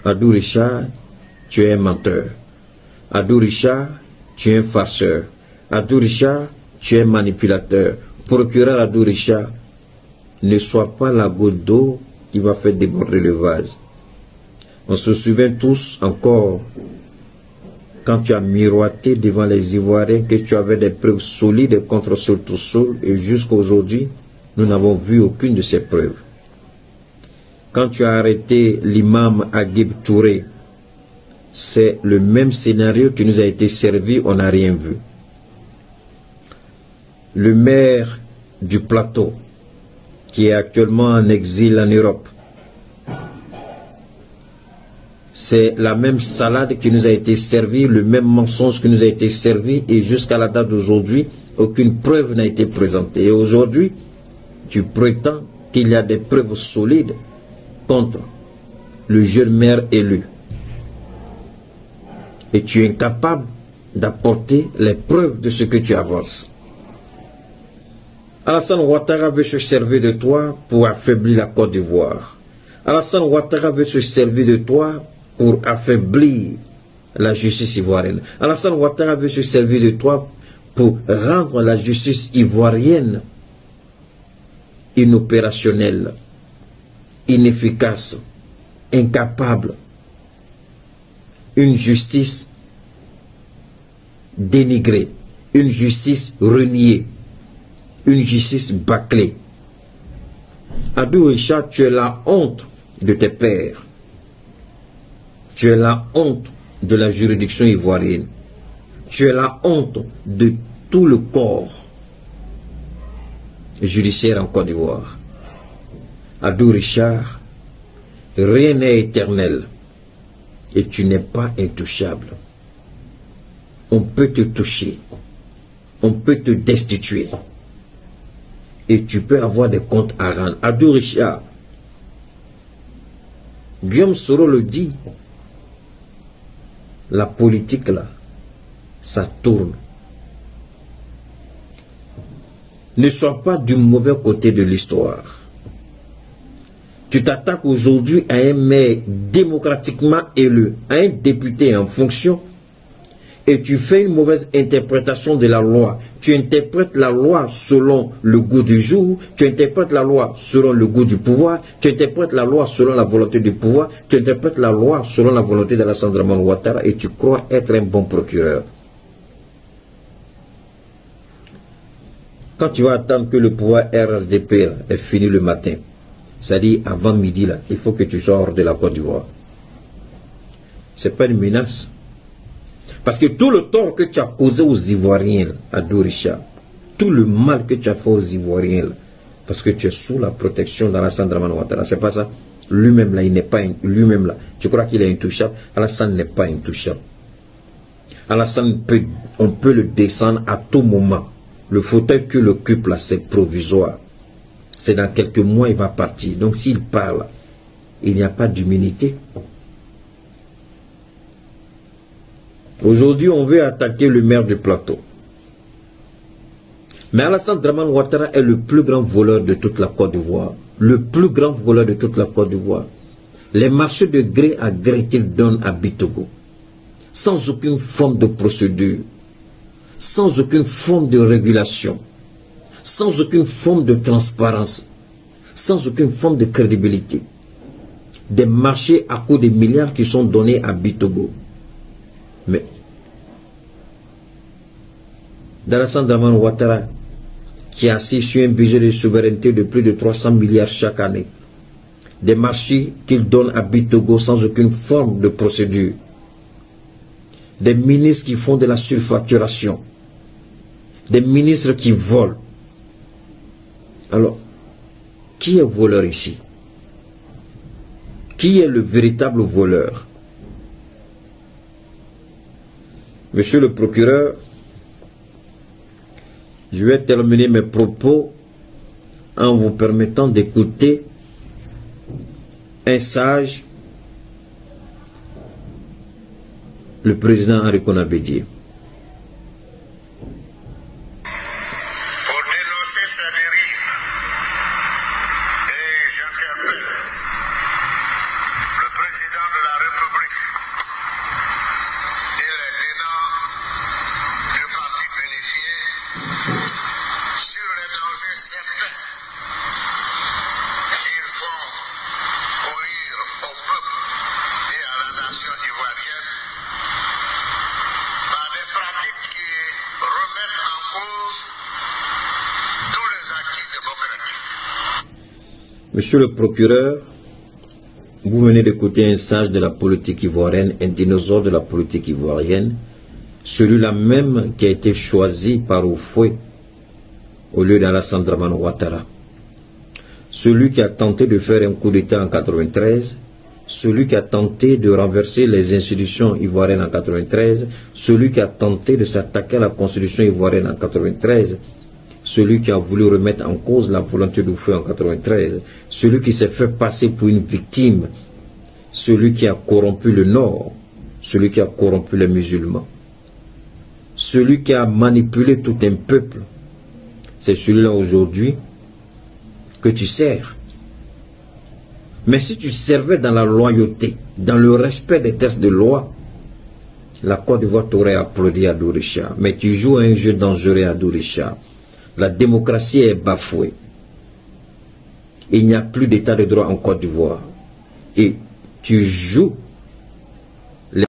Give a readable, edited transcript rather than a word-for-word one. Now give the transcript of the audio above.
Adou Richard, tu es un menteur. Adou Richard, tu es un farceur. Adou Richard, tu es un manipulateur. Procureur Adou Richard, ne sois pas la goutte d'eau qui va faire déborder le vase. On se souvient tous encore quand tu as miroité devant les Ivoiriens que tu avais des preuves solides contre Sultan Soul et jusqu'à aujourd'hui, nous n'avons vu aucune de ces preuves. Quand tu as arrêté l'imam Agib Touré, c'est le même scénario qui nous a été servi, on n'a rien vu. Le maire du plateau, qui est actuellement en exil en Europe, c'est la même salade qui nous a été servie, le même mensonge qui nous a été servi, et jusqu'à la date d'aujourd'hui, aucune preuve n'a été présentée. Et aujourd'hui, tu prétends qu'il y a des preuves solides contre le jeune maire élu. Et tu es incapable d'apporter les preuves de ce que tu avances. Alassane Ouattara veut se servir de toi pour affaiblir la Côte d'Ivoire. Alassane Ouattara veut se servir de toi pour affaiblir la justice ivoirienne. Alassane Ouattara veut se servir de toi pour rendre la justice ivoirienne inopérationnelle, inefficace, incapable. Une justice dénigrée, une justice reniée, une justice bâclée. Adou Richard, tu es la honte de tes pères. Tu es la honte de la juridiction ivoirienne. Tu es la honte de tout le corps judiciaire en Côte d'Ivoire. Adou Richard, rien n'est éternel et tu n'es pas intouchable. On peut te toucher, on peut te destituer et tu peux avoir des comptes à rendre. Adou Richard, Guillaume Soro le dit, la politique là, ça tourne. Ne sois pas du mauvais côté de l'histoire. Tu t'attaques aujourd'hui à un maire démocratiquement élu, à un député en fonction, et tu fais une mauvaise interprétation de la loi. Tu interprètes la loi selon le goût du jour, tu interprètes la loi selon le goût du pouvoir, tu interprètes la loi selon la volonté du pouvoir, tu interprètes la loi selon la volonté d'Alassane Dramane Ouattara et tu crois être un bon procureur. Quand tu vas attendre que le pouvoir RDP est fini le matin, c'est-à-dire avant midi, là, il faut que tu sois hors de la Côte d'Ivoire. Ce n'est pas une menace. Parce que tout le tort que tu as causé aux Ivoiriens, Adou Richard, tout le mal que tu as fait aux Ivoiriens, parce que tu es sous la protection d'Alassane Dramane Ouattara, c'est pas ça. Lui-même là, il n'est pas lui-même là. Tu crois qu'il est intouchable? Alassane n'est pas intouchable. Alassane on peut le descendre à tout moment. Le fauteuil qu'il occupe là, c'est provisoire. C'est dans quelques mois, il va partir. Donc s'il parle, il n'y a pas d'humilité. Aujourd'hui, on veut attaquer le maire du plateau. Mais Alassane Dramane Ouattara est le plus grand voleur de toute la Côte d'Ivoire. Le plus grand voleur de toute la Côte d'Ivoire. Les marchés de gré à gré qu'il donne à Bitogo, sans aucune forme de procédure, sans aucune forme de régulation, sans aucune forme de transparence, sans aucune forme de crédibilité. Des marchés à coût de milliards qui sont donnés à Bitogo. Mais d'Alassane Dramane Ouattara, qui est assis sur un budget de souveraineté de plus de 300 milliards chaque année, des marchés qu'il donne à Bitogo sans aucune forme de procédure, des ministres qui font de la surfacturation, des ministres qui volent. Alors, qui est voleur ici? Qui est le véritable voleur? Monsieur le procureur, je vais terminer mes propos en vous permettant d'écouter un sage, le président Henri Konan Bédié. Pour dénoncer sa dérive, et j'interpelle le président de la République Monsieur le procureur, vous venez d'écouter un sage de la politique ivoirienne, un dinosaure de la politique ivoirienne, celui-là même qui a été choisi par Houphouët au lieu d'Alassane Dramane Ouattara. Celui qui a tenté de faire un coup d'État en 93, celui qui a tenté de renverser les institutions ivoiriennes en 93, celui qui a tenté de s'attaquer à la constitution ivoirienne en 93, celui qui a voulu remettre en cause la volonté d'Houphouët en 93, celui qui s'est fait passer pour une victime, celui qui a corrompu le Nord, celui qui a corrompu les musulmans, celui qui a manipulé tout un peuple, c'est celui-là aujourd'hui que tu sers. Mais si tu servais dans la loyauté, dans le respect des textes de loi, la Côte d'Ivoire t'aurait applaudi à Douricha. Mais tu joues un jeu dangereux à Douricha. La démocratie est bafouée. Il n'y a plus d'état de droit en Côte d'Ivoire. Et tu joues